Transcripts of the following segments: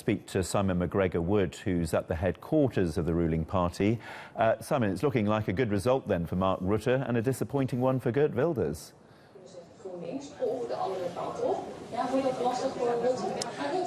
speak to Simon McGregor-Wood, who's at the headquarters of the ruling party. Simon, it's looking like a good result then for Mark Rutte and a disappointing one for Geert Wilders.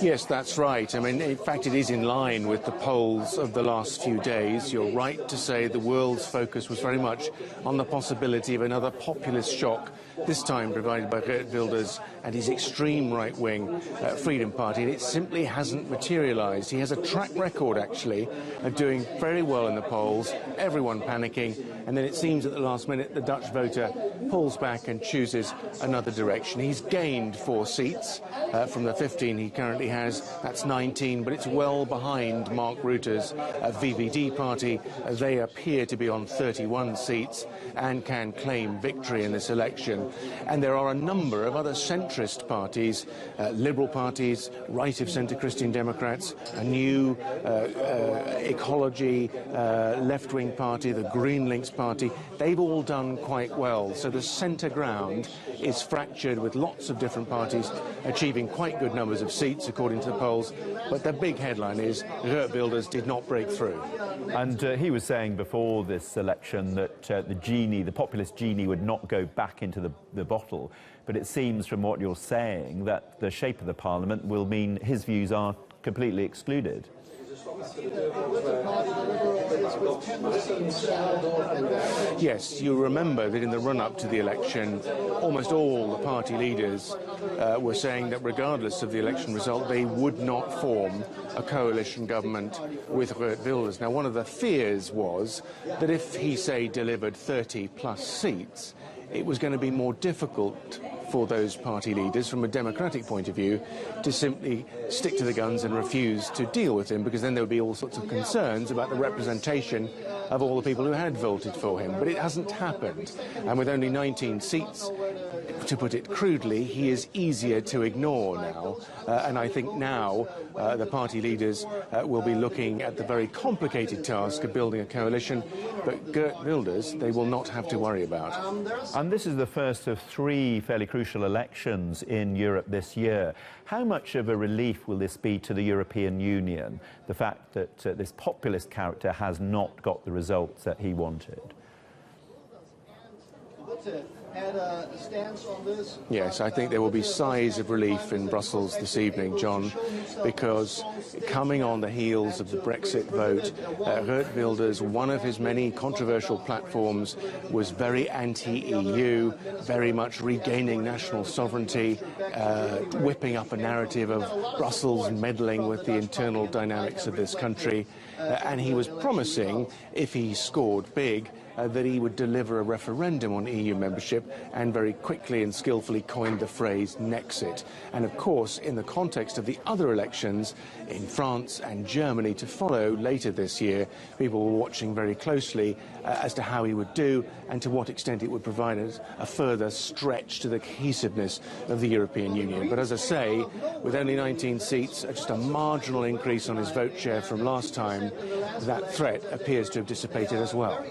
Yes, that's right. I mean, in fact, it is in line with the polls of the last few days. You're right to say the world's focus was very much on the possibility of another populist shock, this time provided by Geert Wilders and his extreme right-wing Freedom Party, and it simply hasn't materialised. He has a track record, actually, of doing very well in the polls, everyone panicking, and then it seems at the last minute the Dutch voter pulls back and chooses another direction. He's gained 4 seats from the 15 he currently has. That's 19, but it's well behind Mark Rutte's VVD party. They appear to be on 31 seats and can claim victory in this election. And there are a number of other centrist parties, liberal parties, right-of-centre Christian Democrats, a new ecology left-wing party, the Green Links party. They've all done quite well. So the centre ground is fractured with lots of different parties achieving quite good numbers of seats according to the polls. But the big headline is Geert Wilders did not break through. And he was saying before this election that the populist genie would not go back into the bottle. But it seems from what you're saying that the shape of the parliament will mean his views are completely excluded. Yes, you remember that in the run-up to the election, almost all the party leaders were saying that regardless of the election result, they would not form a coalition government with Geert Wilders. Now, one of the fears was that if he, say, delivered 30-plus seats, it was going to be more difficult for those party leaders, from a democratic point of view, to simply stick to the guns and refuse to deal with him, because then there would be all sorts of concerns about the representation of all the people who had voted for him. But it hasn't happened. And with only 19 seats, to put it crudely, he is easier to ignore now. And I think now the party leaders will be looking at the very complicated task of building a coalition. But Geert Wilders, they will not have to worry about. And this is the first of 3 fairly crucial elections in Europe this year. How much of a relief will this be to the European Union, the fact that this populist character has not got the results that he wanted? Yes, I think there will be sighs of relief in Brussels this evening, John, because coming on the heels of the Brexit vote, Geert Wilders, one of his many controversial platforms, was very anti-EU, very much regaining national sovereignty, whipping up a narrative of Brussels meddling with the internal dynamics of this country, and he was promising, if he scored big, that he would deliver a referendum on EU membership, and very quickly and skillfully coined the phrase Nexit. And of course, in the context of the other elections in France and Germany to follow later this year, people were watching very closely as to how he would do and to what extent it would provide us a further stretch to the cohesiveness of the European Union. But as I say, with only 19 seats, just a marginal increase on his vote share from last time, that threat appears to have dissipated as well.